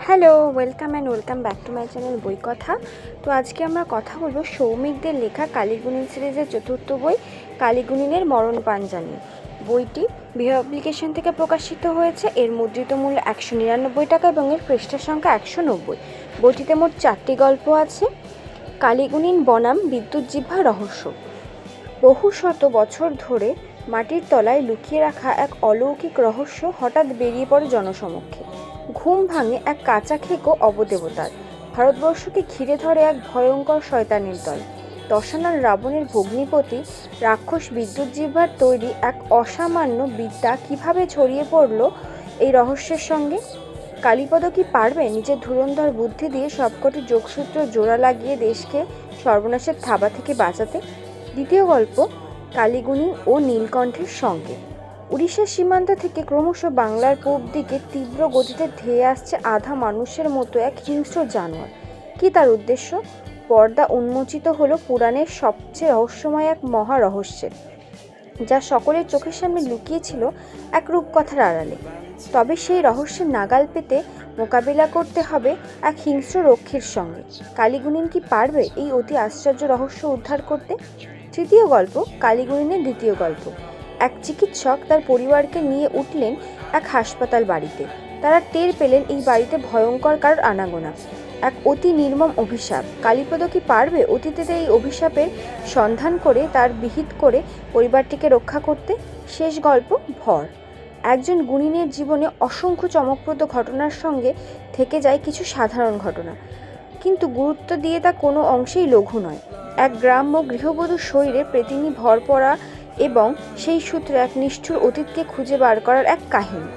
Hello, welcome back to my channel বই কথা। তো আজকে আমরা কথা বলবো সৌমিকদের লেখা কালীগুণিন সিরিজের চতুর্থ বই কালীগুণিনের মরণ পাঞ্জা নিয়ে। বইটি বিহা পাবলিকেশন থেকে প্রকাশিত হয়েছে। এর মুদ্রিত মূল্য 199 টাকা এবং এর পৃষ্ঠা সংখ্যা 190। বইটিতে মোট 4টি গল্প আছে। কালীগুণিন বনাম বিদ্যুৎ জিহ্বা রহস্য। বহু শত বছর ধরে মাটির তলায় লুকিয়ে রাখা এক অলৌকিক রহস্য হঠাৎ বেরিয়ে পড়ে জনসমক্ষে। ঘুম ভাঙে এক কাঁচা খেকো অবদেবতার। ভারতবর্ষকে ঘিরে ধরে এক ভয়ঙ্কর শয়তানের দল। দশানন রাবণের ভগ্নিপতি রাক্ষস বিদ্যুৎ জিহ্বার তৈরি এক অসামান্য বিদ্যা কিভাবে ছড়িয়ে পড়ল এই রহস্যের সঙ্গে? কালীপদ কি পারবে নিজের ধুরন্ধর বুদ্ধি দিয়ে সবকটি যোগসূত্র জোড়া লাগিয়ে দেশকে সর্বনাশের থাবা থেকে বাঁচাতে? দ্বিতীয় গল্প কালীগুণিন ও নীলকণ্ঠের সঙ্গে। উড়িষ্যার সীমান্ত থেকে ক্রমশ বাংলার পূব দিকে তীব্র গতিতে ধেয়ে আসছে আধা মানুষের মতো এক হিংস্র জানোয়ার। কি তার উদ্দেশ্য? পর্দা উন্মোচিত হলো পুরাণের সবচেয়ে রহস্যময় এক মহা রহস্যের, যা সকলের চোখের সামনে লুকিয়েছিল এক রূপকথার আড়ালে। তবে সেই রহস্যের নাগাল পেতে মোকাবিলা করতে হবে এক হিংস্র রক্ষীর সঙ্গে। কালীগুণিন কি পারবে এই অতি আশ্চর্য রহস্য উদ্ধার করতে? তৃতীয় গল্প কালীগুণিনের দ্বিতীয় গল্প। এক চিকিৎসক তার পরিবারকে নিয়ে উঠলেন এক হাসপাতাল বাড়িতে। তারা টের পেলেন এই বাড়িতে ভয়ঙ্কর কারোর আনাগোনা, এক অতি নির্মম অভিশাপ। কালীপদ কি পারবে অতীতে এই অভিশাপের সন্ধান করে তার বিহিত করে পরিবারটিকে রক্ষা করতে? শেষ গল্প ভর। একজন গুণিনের জীবনে অসংখ্য চমকপ্রদ ঘটনার সঙ্গে থেকে যায় কিছু সাধারণ ঘটনা, কিন্তু গুরুত্ব দিয়ে তা কোনো অংশেই লঘু নয়। এক গ্রাম্য গৃহবধূর শরীরে প্রেতিনী ভর পড়া এবং সেই সূত্রে এক নিষ্ঠুর অতীতকে খুঁজে বার করার এক কাহিনী।